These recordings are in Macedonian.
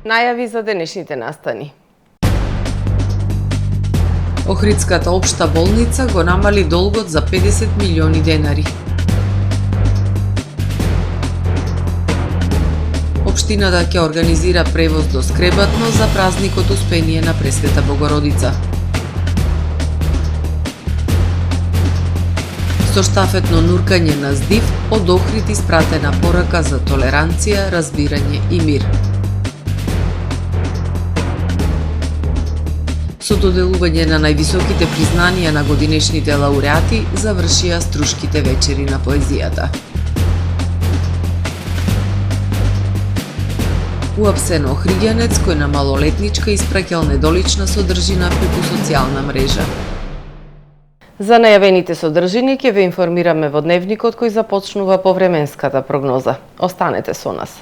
Најави за денешните настани. Охридската општа болница го намали долгот за 50 милиони денари. Општината ќе организира превоз до Скребатно за празникот Успение на Пресвета Богородица. Со штафетно нуркање на здив, од Охрид испратена порака за толеранција, разбирање и мир. Со доделување на највисоките признанија на годинешните лауреати, завршија Струшките вечери на поезијата. Уапсен охриѓанец кој на малолетничка испраќал недолична содржина преку социјална мрежа. За најавените содржини ќе ве информираме во дневникот кој започнува по временската прогноза. Останете со нас.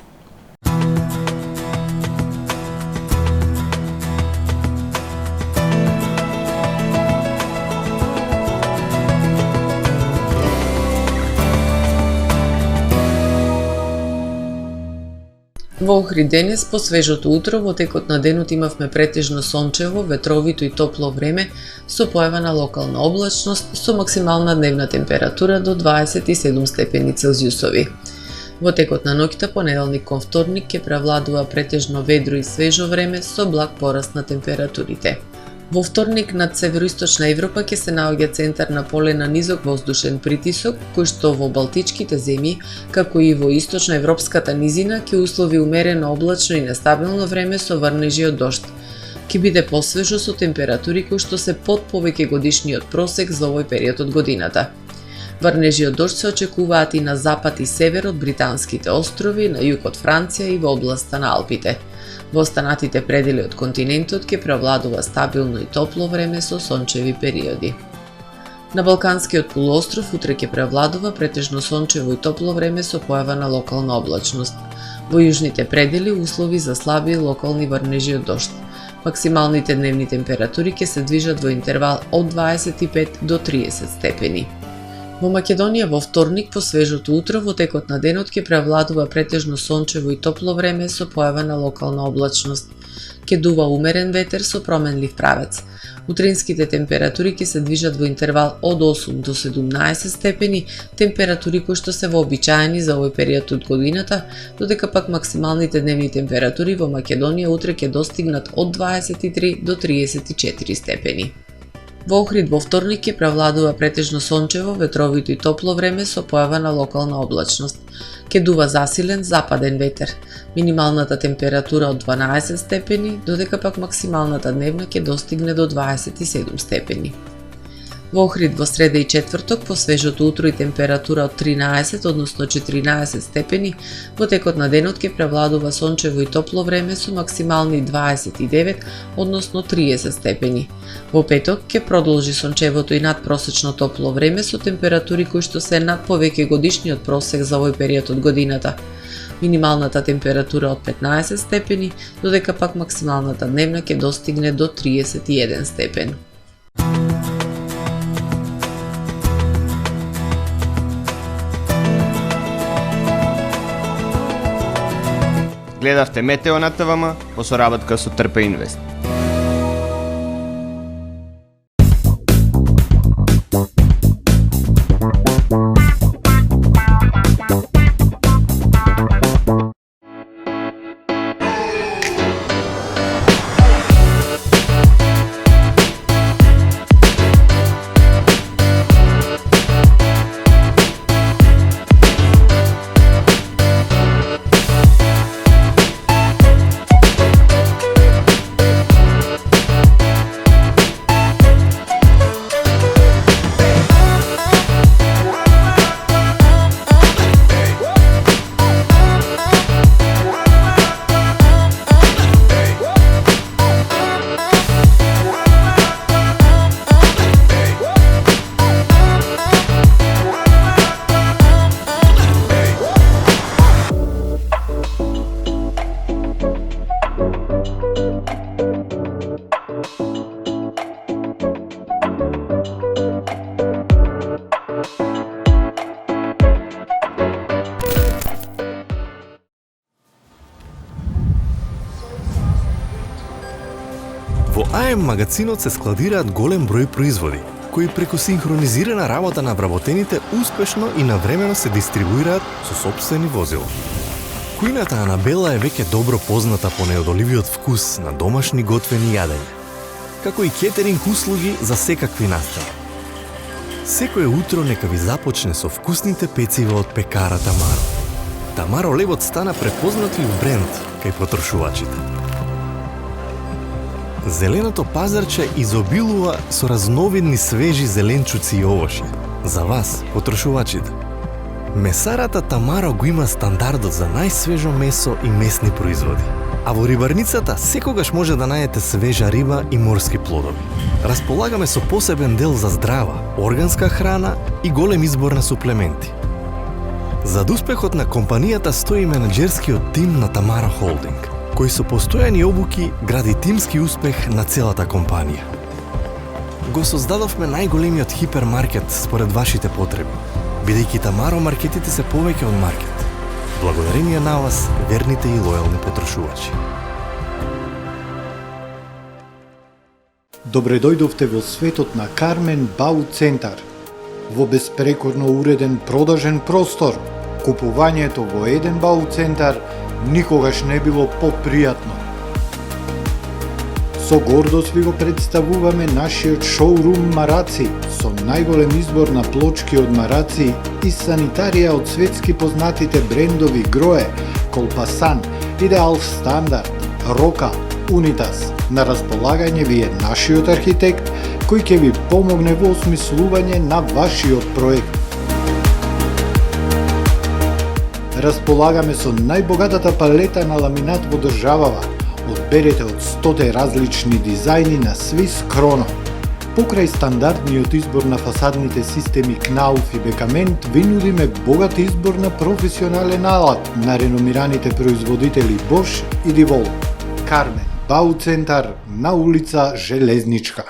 Во Охрид денес, по свежото утро, во текот на денот имавме претежно сончево, ветровито и топло време, со појава на локална облачност, со максимална дневна температура до 27 степени Целзиусови. Во текот на ноќта, понеделник кон вторник, ќе превладува претежно ведро и свежо време, со благ пораст на температурите. Во вторник над североисточна Европа ќе се наоѓа центар на полена низок воздушен притисок, кој што во Балтичките земји, како и во источноевропската низина, ќе услови умерено облачно и нестабилно време со врнежи од дожд. Ќе биде посвежо со температури кои што се под повеќе годишниот просек за овој период од годината. Врнежи од дожд се очекуваат и на запад и север од британските острови, на југ од Франција и во областа на Алпите. Во останатите предели од континентот ќе превладува стабилно и топло време со сончеви периоди. На Балканскиот полуостров утре ќе превладува претежно сончево и топло време со појава на локална облачност. Во јужните предели услови за слаби локални врнежи од дожд. Максималните дневни температури ќе се движат во интервал од 25 до 30 степени. Во Македонија во вторник по свежото утро во текот на денот ќе превладува претежно сончево и топло време со појава на локална облачност. Ќе дува умерен ветер со променлив правец. Утринските температури ќе се движат во интервал од 8 до 17 степени, температури кои што се вообичаени за овој период од годината, додека пак максималните дневни температури во Македонија утре ќе достигнат од 23 до 34 степени. Во Охрид во вторник ќе превладува претежно сончево, ветровито и топло време со појава на локална облачност. Ќе дува засилен западен ветер. Минималната температура од 12 степени, додека пак максималната дневна ќе достигне до 27 степени. Во Охрид во среда и четврток по свежото утро и температура од 13, односно 14 степени, во текот на денот ќе превладува сончево и топло време со максимални 29, односно 30 степени. Во петок ќе продолжи сончевото и надпросечно топло време со температури кои што се над повеќе годишниот просек за овој период од годината. Минималната температура од 15 степени, додека пак максималната дневна ќе достигне до 31 степен. Гледавте Метео на ТВМ по соработка со Трпе Инвест. Во АМ магазинот се складираат голем број производи, кои преку синхронизирана работа на вработените успешно и навремено се дистрибуираат со сопствени возила. Кујната Анабела е веќе добро позната по неодоливиот вкус на домашни готвени јадења, како и кетеринг услуги за секакви настани. Секое утро нека ви започне со вкусните пецива од пекара Тамаро. Тамаро лебот стана препознатлив бренд кај потрошувачите. Зеленото пазарче изобилува со разновидни свежи зеленчуци и овошје. За вас, потрошувачите. Месарата Тамаро го има стандардот за најсвежо месо и месни производи. А во рибарницата секогаш може да најдете свежа риба и морски плодови. Располагаме со посебен дел за здрава, органска храна и голем избор на суплементи. Зад успехот на компанијата стои менаџерскиот тим на Тамаро Холдинг, кој со постојани обуки гради тимски успех на целата компанија. Го создадовме најголемиот хипермаркет според вашите потреби, бидејќи Тамаро маркетите се повеќе од маркет. Благодарение на вас, верните и лојални потрошувачи. Добре дојдовте во светот на Кармен Бау Центар. Во беспрекорно уреден продажен простор, купувањето во еден Бау Центар никогаш не било попријатно. Со гордост ви го представуваме нашиот шоурум Мараци, со најголем избор на плочки од Мараци и санитарија од светски познатите брендови Грое, Колпасан, Идеал Стандард, Рока, Унитас. На располагање ви е нашиот архитект, кој ќе ви помогне во осмислување на вашиот проект. Располагаме со најбогатата палета на ламинат во државава. Одберете од 100 различни дизајни на Swiss Chrono. Покрај стандардниот избор на фасадните системи Knauf и Бекамент, ви нудиме богат избор на професионален алат на реномираните производители Bosch и DeWalt. Кармен Бау Центар на улица Железничка.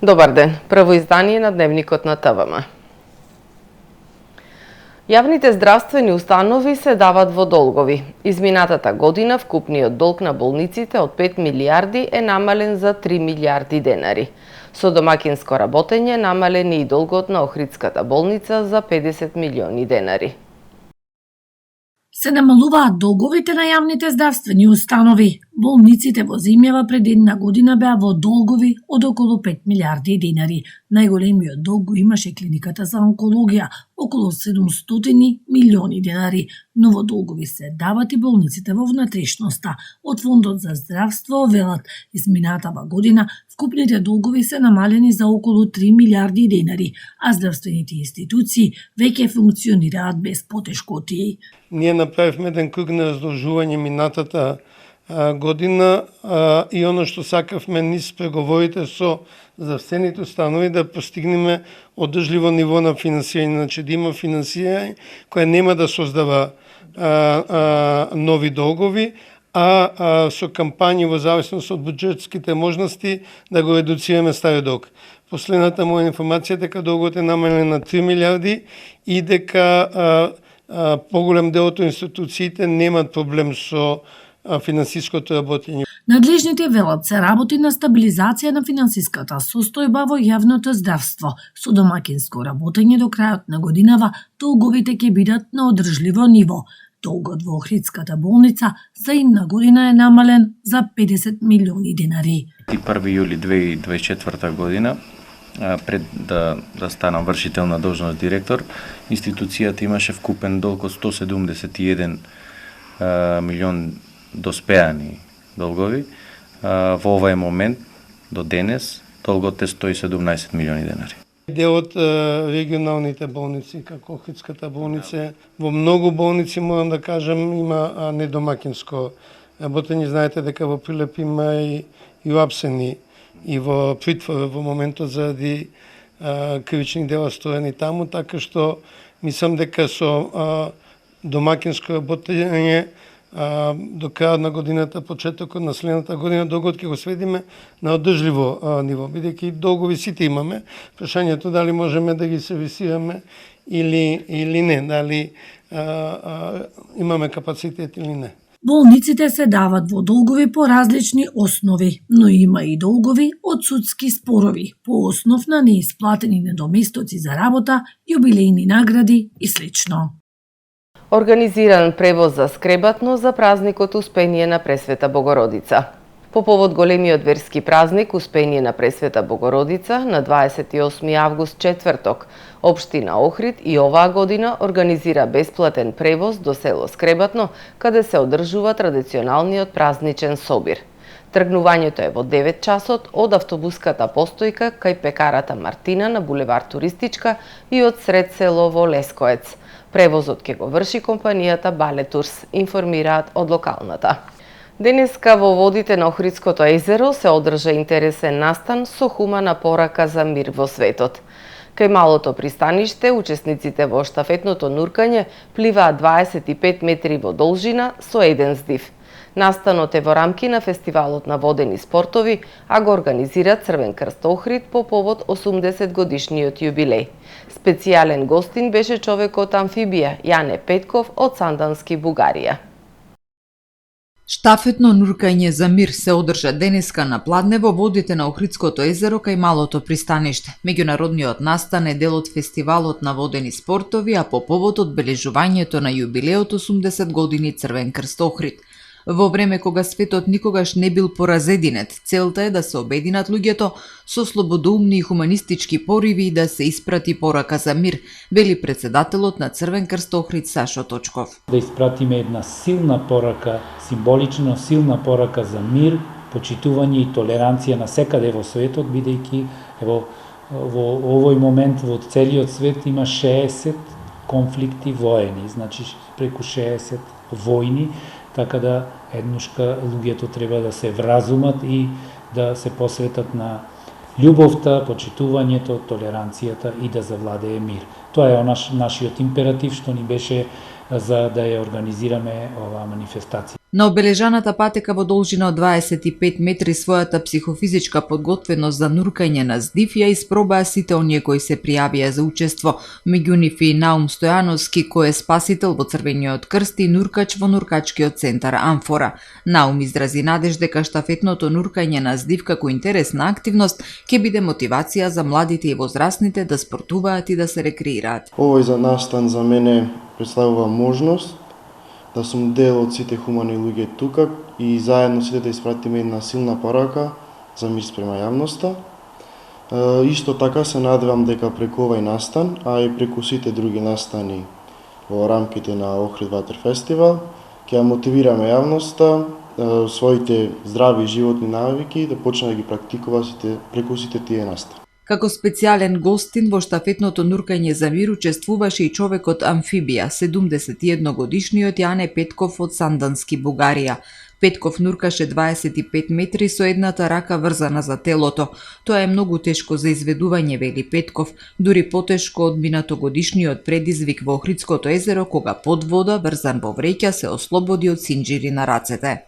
Добар ден, прво издание на Дневникот на ТВМ. Јавните здравствени установи се дават во долгови. Изминатата година вкупниот долг на болниците од 5 милиарди е намален за 3 милиарди денари. Со домакинско работење намален и долгот на Охридската болница за 50 милиони денари. Се намалуваат долговите на јавните здравствени установи. Болниците во земјава пред една година беа во долгови од околу 5 милиарди денари. Најголемиот долг го имаше клиниката за онкологија, околу 700 милиони денари, но во долгови се дават и болниците во внатрешноста. Од Фондот за здравство велат, изминатава година вкупните долгови се намалени за околу 3 милиарди денари, а здравствените институции веќе функционираат без потешкоти. Ние направивме еден круг на разложување минатата година и оно што сакавме низ преговорите со здравствените установи да постигнеме одржливо ниво на финансирање, значи да има финансирање кое нема да создава нови долгови, а со кампањи во зависност од буџетските можности да го редуцираме стариот долг. Последната моја информација дека долгот е намален на 3 милиарди и дека поголем дел од институциите немаат проблем со финансиското работење. Надлежните велат се работи на стабилизација на финансиската состојба во јавното здравство. Со домакинско работење до крајот на годинава долговите ќе бидат на одржливо ниво. Долгот во Охридската болница за една година е намален за 50 милиони денари. 1 јули 2024 година, пред да станам вршител на должност директор, институцијата имаше вкупен долг од 171 милион доспеани долгови. Во овој момент, до денес, долгот е 117 милиони денари. Дел од регионалните болници, како Охридската болница, во многу болници, морам да кажам, има недомакинско работење. Знаете дека во Прилеп има и уапсени и во притвор во моментот заради кривични дела строени таму, така што мислам дека со домакинско работење до крајот на годината, почетокот на следната година, долгот ќе го сведиме на одржливо ниво, бидејќи долгови сите имаме. Прашањето дали можеме да ги сервисираме или не, дали имаме капацитет или не. Болниците се дават во долгови по различни основи, но има и долгови од судски спорови по основ на неисплатени недоместоци за работа, јубилејни награди и слично. Организиран превоз за скребатно за празникот Успение на Пресвета Богородица. По повод големиот верски празник Успение на Пресвета Богородица на 28 август четврток, Општина Охрид и оваа година организира бесплатен превоз до село Скребатно, каде се одржува традиционалниот празничен собир. Тргнувањето е во 9 часот од автобуската постојка кај пекарата Мартина на булевар Туристичка и од сред село во Лескоец. Превозот ќе го врши компанијата Балетурс, информираат од локалната. Денеска во водите на Охридското езеро се одржа интересен настан со хумана порака за мир во светот. Кај малото пристаниште, учесниците во штафетното нуркање пливаат 25 метри во должина со еден здив. Настанот е во рамки на фестивалот на водени спортови, а го организира Црвен крст Охрид по повод 80 годишниот јубилеј. Специјален гостин беше човекот амфибија Јане Петков од Сандански, Бугарија. Штафетно нуркање за мир се одржа денеска на Пладне во водите на Охридското езеро кај малото пристаниште. Меѓународниот настан е дел од фестивалот на водени спортови, а по повод одбележувањето на јубилеот 80 години Црвен крст Охрид. Во време кога светот никогаш не бил поразединет, целта е да се обединат луѓето со слободоумни и хуманистички пориви и да се испрати порака за мир, вели председателот на Црвен крст Охрид Сашо Точков. Да испратиме една силна порака, символично силна порака за мир, почитување и толеранција на секаде во светот, бидејќи во овој момент во целиот свет има 60 конфликти воени, значи преку 60 војни, така да еднушка луѓето треба да се вразумат и да се посветат на љубовта, почитувањето, толеранцијата и да завладее мир. Тоа е нашиот императив што ни беше за да ја организираме оваа манифестација. На обележаната патека во должина од 25 метри својата психофизичка подготвеност за нуркање на здив ја испробаа сите оние кои се пријавија за учество, меѓу нив и Наум Стојановски, кој е спасител во Црвениот крст и нуркач во нуркачкиот центар Амфора. Наум изрази надеж дека штафетното нуркање на здив како интересна активност ќе биде мотивација за младите и возрастните да спортуваат и да се рекреираат. Овој за настан за мене представува можност да сум дел од сите хумани луѓе тука и заедно сите да испратиме една силна порака за мир спрема јавноста. Исто така се надевам дека преку овој настан, а и преку сите други настани во рамките на Охрид Ватер Фестивал, ќе ја мотивираме јавноста, своите здрави животни навики да почне да ги практикува преку сите тие настани. Како специјален гостин во штафетното нуркање за мир учествуваше и човекот амфибија, 71 годишниот Јане Петков од Сандански, Бугарија. Петков нуркаше 25 метри со едната рака врзана за телото. Тоа е многу тешко за изведување, вели Петков, дури потешко од минатогодишниот предизвик во Охридското езеро, кога под вода, врзан во вреќа, се ослободи од синџири на рацете.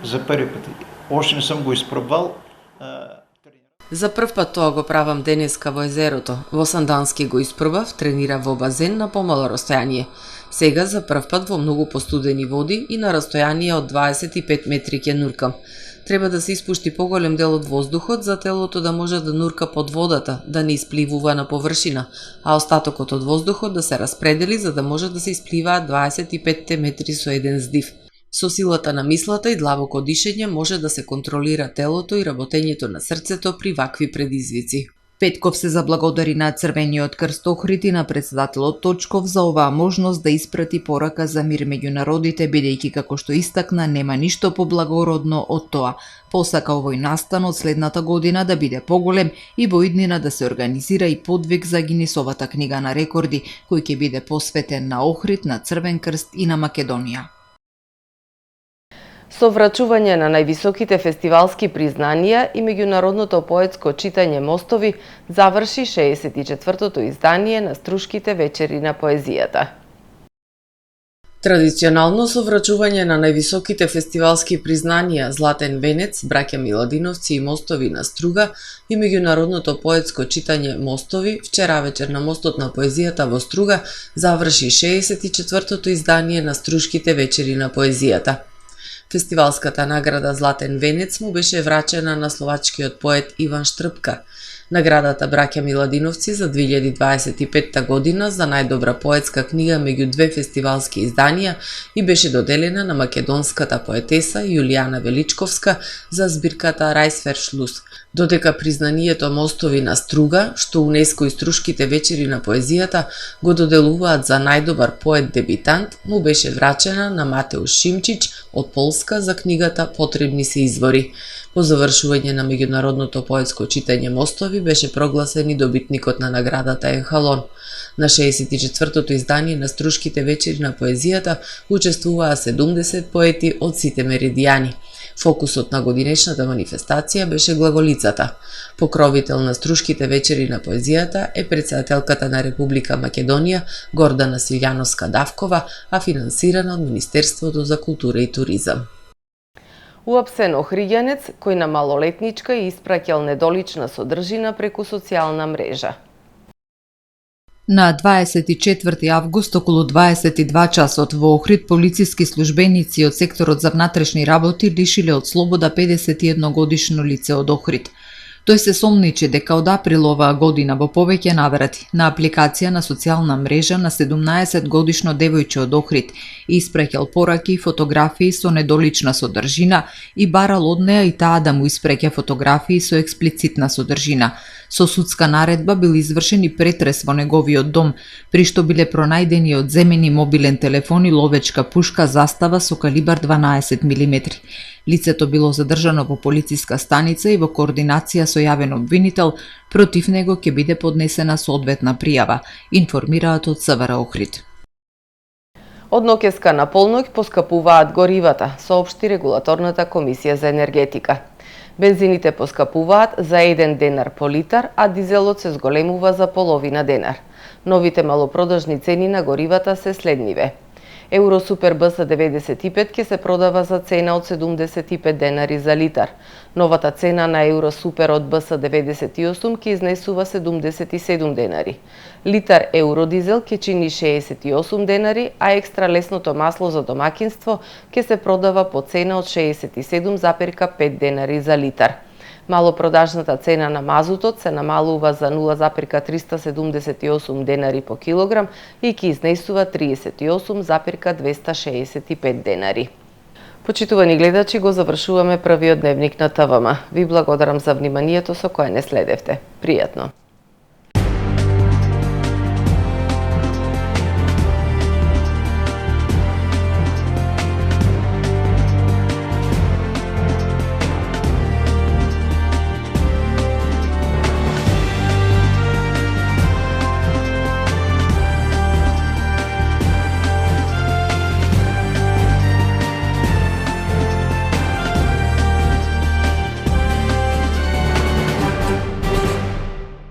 За први пат, още не сум го испробал. За прв пат тоа го правам денеска во езерото. Во Сандански го испробав, тренирав во базен на помало растојание. Сега за прв пат во многу постудени води и на растојание од 25 метри ќе нуркам. Треба да се испушти поголем дел од воздухот за телото да може да нурка под водата, да не испливува на површина, а остатокот од воздухот да се распредели за да може да се испливаат 25 метри со еден здив. Со силата на мислата и длабоко дишење може да се контролира телото и работењето на срцето при вакви предизвици. Петков се заблагодари на Црвениот крст Охрид и на председателот Точков за оваа можност да испрати порака за мир меѓу народите, бидејќи како што истакна нема ништо поблагородно од тоа. Посака овој настан од следната година да биде поголем и во иднина да се организира и подвиг за Гинисовата книга на рекорди, кој ќе биде посветен на Охрид, на Црвен крст и на Македонија. Со врачување на највисоките фестивалски признанија и меѓународното поетско читање Мостови заврши 64-тото издание на Струшките вечери на поезијата. Традиционално со врачување на највисоките фестивалски признанија Златен венец, браќа Миладиновци и Мостови на струга и меѓународното поетско читање Мостови, вчера вечер на Мостот на поезијата во Струга заврши 64-тото издание на Струшките вечери на поезијата. Фестивалската награда Златен венец му беше врачена на словачкиот поет Иван Штрпка. Наградата браќа Миладиновци за 2025 година за најдобра поетска книга меѓу две фестивалски изданија и беше доделена на македонската поетеса Јулијана Величковска за збирката Рајсвершлус, додека признанието Мостови на струга, што УНЕСКО и Струшките вечери на поезијата го доделуваат за најдобар поет дебитант, му беше врачена на Матеуш Шимчич од Полска за книгата Потребни се извори. По завршување на меѓународното поетско читање Мостови беше прогласен и добитникот на наградата Енхалон. На 64-тото издание на Струшките вечери на поезијата учествуваа 70 поети од сите меридијани. Фокусот на годинешната манифестација беше глаголицата. Покровител на Струшките вечери на поезијата е претседателката на Република Македонија Гордана Силјановска-Давкова, а финансирана од Министерството за култура и туризам. Уапсен охриѓанец кој на малолетничка и испраќал недолична содржина преку социјална мрежа. На 24 август околу 22 часот во Охрид полициски службеници од секторот за внатрешни работи лишиле од слобода 51 годишно лице од Охрид. Тој се сомничи дека од април оваа година во повеќе наврати на апликација на социјална мрежа на 17 годишно девојче од Охрид испраќал пораки и фотографии со недолична содржина и барал од неа и таа да му испраќа фотографии со експлицитна содржина. Со судска наредба бил извршен и претрес во неговиот дом, при што биле пронајдени одземени мобилен телефон и ловечка пушка застава со калибар 12 мм. Лицето било задржано во полициска станица и во координација со јавен обвинител, против него ќе биде поднесена соодветна пријава, информираат од СВР Охрид. Од ноќеска на полноќ поскапуваат горивата, соопшти Регулаторната комисија за енергетика. Бензините поскапуваат за 1 денар по литар, а дизелот се зголемува за половина денар. Новите малопродажни цени на горивата се следниве. Евросупер БС 95 ќе се продава за цена од 75 денари за литар. Новата цена на Евросупер од БС 98 ќе изнесува 77 денари. Литар евродизел ќе чини 68 денари, а екстра лесното масло за домакинство ќе се продава по цена од 67,5 денари за литар. Малопродажната цена на мазутот се намалува за 0,378 денари по килограм и ќе изнесува 38,265 денари. Почитувани гледачи, го завршуваме првиот дневник на ТВМ. Ви благодарам за вниманието со кое не следевте. Пријатно!